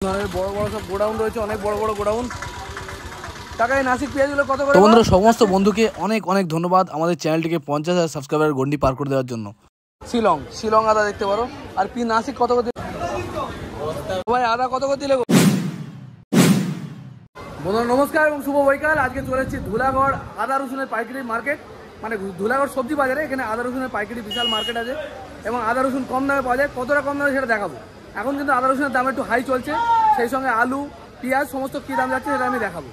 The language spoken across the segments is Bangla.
বড় বড় সব গোডাউন রয়েছে, অনেক বড় বড় গোডাউন। টাকায় নাসিক পেঁয়াজগুলো কত করে? তো বন্ধুরা, সমস্ত বন্ধুকে অনেক অনেক ধন্যবাদ আমাদের চ্যানেলটিকে 50,000 সাবস্ক্রাইবার গন্ডি পার করে দেওয়ার জন্য। শিলং আদা দেখতে পারো। আর নাসিক কত করে ভাই? আদা কত করে দিলে? বন্ধুরা নমস্কার এবং শুভ বৈকাল। আজকে চলে এসেছি ধুলাগড় আদা রসুনের পাইকারি মার্কেট, মানে ধুলাগড় সবজি বাজারে। এখানে আদা রসুনের পাইকারি বিশাল মার্কেট আছে এবং আদা রসুন কম দামে পাওয়া যায়। কতটা কম দামে সেটা দেখাবো। এখন কিন্তু আদা রসুনের দাম একটু হাই চলছে, সেই সঙ্গে আলু পেঁয়াজ সমস্ত কী দাম যাচ্ছে সেটা আমি দেখাবো।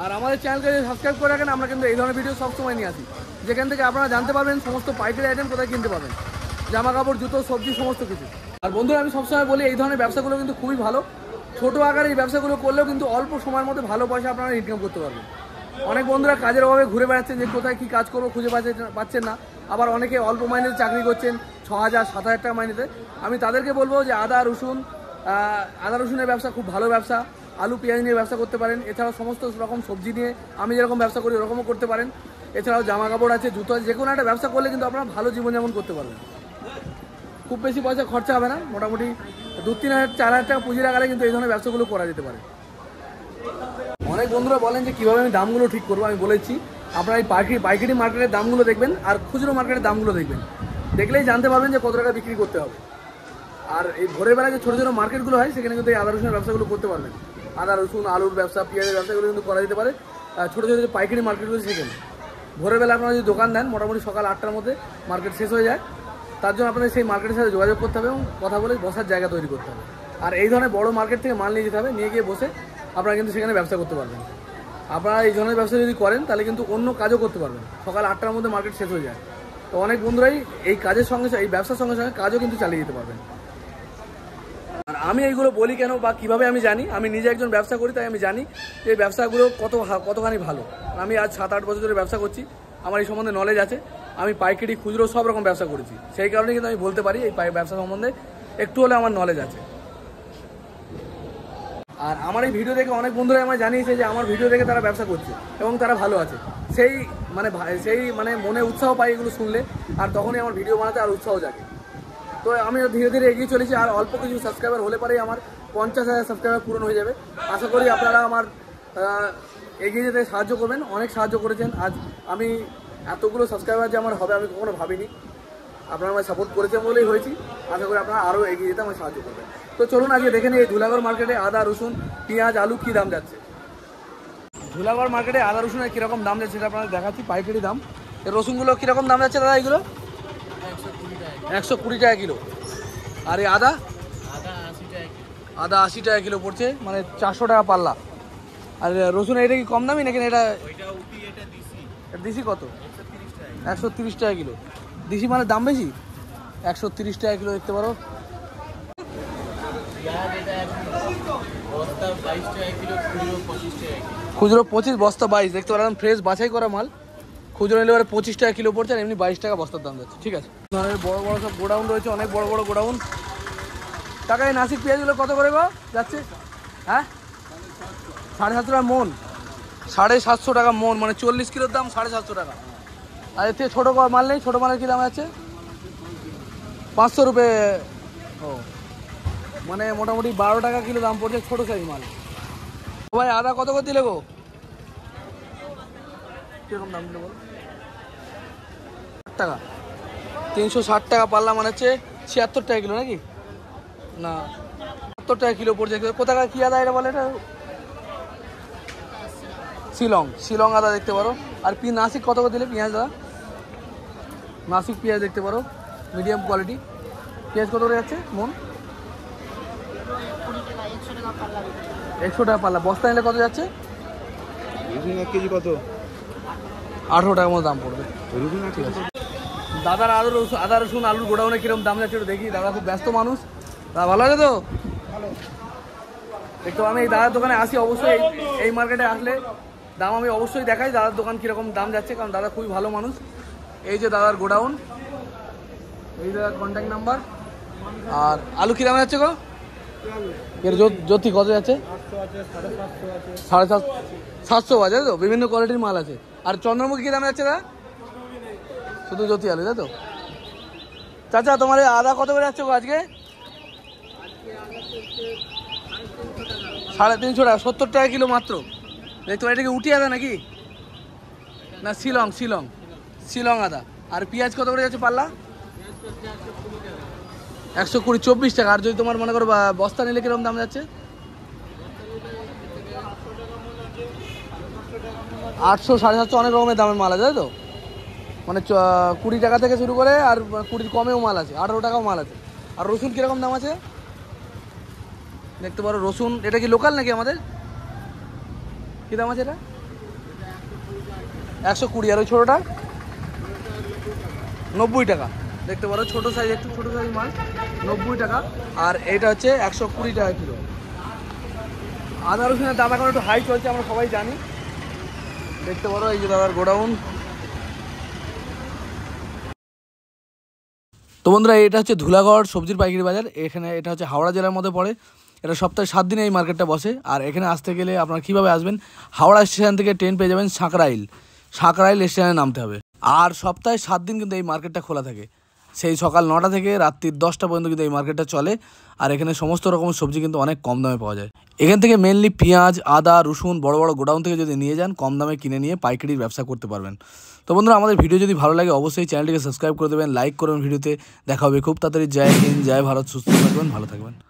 আর আমাদের চ্যানেলকে যদি সাবস্ক্রাইব করে রাখেন, আমরা কিন্তু এই ধরনের ভিডিও সবসময় নিয়ে আসি, যেখান থেকে আপনারা জানতে পারবেন সমস্ত পাইকারি আইটেম কোথায় কিনতে পাবেন, জামা কাপড় জুতো সবজি সমস্ত কিছু। আর বন্ধুরা আমি সবসময় বলি এই ধরনের ব্যবসাগুলো কিন্তু খুবই ভালো। ছোটো আকারে এই ব্যবসাগুলো করলেও কিন্তু অল্প সময়ের মধ্যে ভালো পয়সা আপনারা ইনকাম করতে পারবেন। অনেক বন্ধুরা কাজের অভাবে ঘুরে বেড়াচ্ছেন যে কোথায় কী কাজ করবো খুঁজে পাচ্ছেন না। আবার অনেকে অল্প মাইনেতে চাকরি করছেন, 6,000 7,000 টাকা মাইনেতে। আমি তাদেরকে বলবো যে আদা রসুনের ব্যবসা খুব ভালো ব্যবসা। আলু পেঁয়াজ নিয়ে ব্যবসা করতে পারেন। এছাড়াও সমস্ত রকম সবজি নিয়ে আমি যেরকম ব্যবসা করি ওরকমও করতে পারেন। এছাড়াও জামা কাপড় আছে, জুতো আছে, যে কোনো একটা ব্যবসা করলে কিন্তু আপনারা ভালো জীবনযাপন করতে পারবেন। খুব বেশি পয়সা খরচা হবে না, মোটামুটি 2-3,000 4,000 টাকা পুঁজি লাগালে কিন্তু এই ধরনের ব্যবসাগুলো করা যেতে পারে। অনেক বন্ধুরা বলেন যে কীভাবে আমি দামগুলো ঠিক করবো। আমি বলেছি আপনারা এই পাইকারি মার্কেটের দামগুলো দেখবেন আর খুচরো মার্কেটের দামগুলো দেখবেন, দেখলেই জানতে পারবেন যে কত টাকা বিক্রি করতে হবে। আর এই ভোরের বেলা যে ছোটো ছোটো মার্কেটগুলো হয় সেখানে কিন্তু এই আদা রসুনের ব্যবসাগুলো করতে পারবেন। আদা রসুন আলুর ব্যবসা পেঁয়াজের ব্যবসাগুলো কিন্তু করা যেতে পারে ছোটো ছোটো যে পাইকারি মার্কেটগুলো সেখানে। ভোরের বেলা আপনারা যদি দোকান দেন মোটামুটি সকাল 8টার মধ্যে মার্কেট শেষ হয়ে যায়। তার জন্য আপনাদের সেই মার্কেটের সাথে যোগাযোগ করতে হবে এবং কথা বলে বসার জায়গা তৈরি করতে হবে। আর এই ধরনের বড় মার্কেট থেকে মাল নিয়ে যেতে হবে, নিয়ে গিয়ে বসে আপনারা কিন্তু সেখানে ব্যবসা করতে পারবেন। আপনারা এই ধরনের ব্যবসা যদি করেন তাহলে কিন্তু অন্য কাজও করতে পারবেন। সকাল 8টার মধ্যে মার্কেট শেষ হয়ে যায়, তো অনেক বন্ধুরাই এই কাজের সঙ্গে এই ব্যবসার সঙ্গে সঙ্গে কাজও কিন্তু চালিয়ে যেতে পারবেন। আর আমি এইগুলো বলি কেন বা কীভাবে আমি জানি, আমি নিজে একজন ব্যবসা করি, তাই আমি জানি যে এই ব্যবসাগুলো কতখানি ভালো। আমি আজ 7-8 বছর ধরে ব্যবসা করছি, আমার এই সম্বন্ধে নলেজ আছে। আমি পাইকারি খুচরো সব রকম ব্যবসা করেছি, সেই কারণে কিন্তু আমি বলতে পারি এই ব্যবসা সম্বন্ধে একটু হলে আমার নলেজ আছে। আর আমার এই ভিডিও দেখে অনেক বন্ধুরা আমার জানিয়েছে যে আমার ভিডিও দেখে তারা ব্যবসা করছে এবং তারা ভালো আছে। সেই মানে মনে উৎসাহ পাই এগুলো শুনলে, আর তখনই আমার ভিডিও বানাতে আর উৎসাহ জাগে। তো আমি ধীরে ধীরে এগিয়ে চলেছি, আর অল্প কিছু সাবস্ক্রাইবার হলে পরেই আমার 50,000 সাবস্ক্রাইবার পূরণ হয়ে যাবে। আশা করি আপনারা আমার এগিয়ে যেতে সাহায্য করবেন। অনেক সাহায্য করেছেন। আজ আমি এতগুলো সাবস্ক্রাইবার যে আমার হবে আমি কখনো ভাবিনি। আপনারা আমায় সাপোর্ট করেছেন বলেই হয়েছি। আশা করি আপনারা আরও এগিয়ে যেতে আমায় সাহায্য করবেন। তো চলুন আজকে দেখে নিই এই ধুলাগড় মার্কেটে আদা রসুন পেঁয়াজ আলু কী দাম যাচ্ছে। ধুলাগড় মার্কেটে আদা রসুনের কীরকম দাম যাচ্ছে সেটা আপনাদের দেখাচ্ছি। পাইকারি দাম এই রসুনগুলো কীরকম দাম যাচ্ছে দাদা? এগুলো 120 টাকা কিলো। আর এই আদা 80 টাকা কিলো পড়ছে, মানে 400 টাকা পাল্লা। আর রসুন এটা কি কম দামি নাকি? এটা দিশি কত? 130 টাকা কিলো। দিশি মানে দাম বেশি, 130 টাকা কিলো দেখতে পারো। খুচরো 25, বস্তা 22 দেখতে পারো, ফ্রেশ বাছাই করা মাল। খুচরো নিলে 25 টাকা কিলো পড়ছে, আর এমনি 22 টাকা বস্তার দাম যাচ্ছে। ঠিক আছে, বড় বড় সব গোডাউন রয়েছে, অনেক বড় বড় গোডাউন। টাকায় নাসিক পেঁয়াজগুলো কত করে যাচ্ছে? হ্যাঁ 750 টাকা মন। 750 টাকা মন, মানে 40 কিলোর দাম 750 টাকা। আর এর থেকে ছোটো মাল নেই? ছোটো মালের কী দাম আছে? 500 রুপে। ও মানে মোটামুটি 12 টাকা কিলো দাম পড়ছে ছোটো সাইজ মাল। ভাই আদা কত করে দিলে গো? কীরকম দাম দিলে বল? 60 টাকা। 360 টাকা পাল্লা, মানে হচ্ছে 76 টাকা কিলো নাকি? না 70 টাকা কিলো পড়ছে। কোথাকার কী আদা এটা বলে? এটা শিলং আদা দেখতে পারো। আর নাসিক কত করে দিলে পেঁয়াজ দাদা? নাসিক পেঁয়াজ দেখতে পারো, মিডিয়াম কোয়ালিটি। পেঁয়াজ কত করে যাচ্ছে মন? 100 টাকা পাল্লা। বস্তা নিলে কত যাচ্ছে? 1 কেজি কত? 18 টাকার মতো দাম পড়বে। ঠিক আছে দাদার আদা রসুন আলুর গোডাউনে কিরকম দাম যাচ্ছে একটু দেখি। দাদা খুব ব্যস্ত মানুষ। দাদা ভালো আছে তো? একটু আমি এই দাদার দোকানে আসি অবশ্যই। এই মার্কেটে আসলে দাম আমি অবশ্যই দেখাই দাদার দোকান কীরকম দাম যাচ্ছে, কারণ দাদা খুবই ভালো মানুষ। এই যে দাদার গোডাউন, এই দাদার কন্ট্যাক্ট নাম্বার। আর আলু কী দাম যাচ্ছে গো? এর জ্যোতি কত যাচ্ছে? 750 আছে তো, বিভিন্ন কোয়ালিটির মাল আছে। আর চন্দ্রমুখী কী দাম যাচ্ছে দাদা? শুধু জ্যোতি আলু, তাই তো? চাচা তোমার আদা কত করে যাচ্ছে গো আজকে? 350 টাকা, 70 টাকা কিলো মাত্র। দেখতে এটা কি উটি আদা নাকি? না শিলং, শিলং, শিলং আদা। আর পেঁয়াজ কত করে যাচ্ছে পাল্লা? 120, 24 টাকা। আর যদি তোমার মনে করো বস্তা নিলে কিরকম দাম যাচ্ছে? 800, 750, অনেক রকমের দামের মাল আছে, তাই তো? মানে 20 টাকা থেকে শুরু করে আর 20 কমেও মাল আছে, 18 টাকাও মাল আছে। আর রসুন কীরকম দাম আছে দেখতে পারো। রসুন এটা কি লোকাল নাকি আমাদের? কী দাম আছে এটা? 120। আর ওই ছোটোটা 90 টাকা। দেখতে পারো ছোটো সাইজ, একটু ছোটো সাইজ মাল 90 টাকা। আর এইটা হচ্ছে 120 টাকা কিলো। আদা রসুনের দাম এখন একটু হাই চলছে, আমরা সবাই জানি। দেখতে পারো এই যে দাদার গোডাউন। তো বন্ধুরা, এটা হচ্ছে ধুলাগড় সবজির পাইকারি বাজার। এখানে এটা হচ্ছে হাওড়া জেলার মধ্যে পড়ে। এটা সপ্তাহে 7 দিনে এই মার্কেটটা বসে। আর এখানে আসতে গেলে আপনারা কীভাবে আসবেন? হাওড়া স্টেশন থেকে ট্রেন পেয়ে যাবেন সাঁকরাইল, সাঁকরাইল স্টেশনে নামতে হবে। আর সপ্তাহে 7 দিন কিন্তু এই মার্কেটটা খোলা থাকে। সেই সকাল 9টা থেকে রাত্রি 10টা পর্যন্ত কিন্তু এই মার্কেটটা চলে। আর এখানে সমস্ত রকমের সবজি কিন্তু অনেক কম দামে পাওয়া যায়। এখান থেকে মেনলি পেঁয়াজ, আদা, রসুন বড় বড় গোডাউন থেকে যদি নিয়ে যান, কম দামে কিনে নিয়ে পাইকারির ব্যবসা করতে পারবেন। তো বন্ধুরা, আমাদের ভিডিও যদি ভালো লাগে অবশ্যই চ্যানেলটিকে সাবস্ক্রাইব করে দেবেন, লাইক করবেন ভিডিওতে। দেখা হবে খুব তাড়াতাড়ি। জয় হিন্দ, জয় ভারত, সুস্থ থাকবেন, ভালো থাকবেন।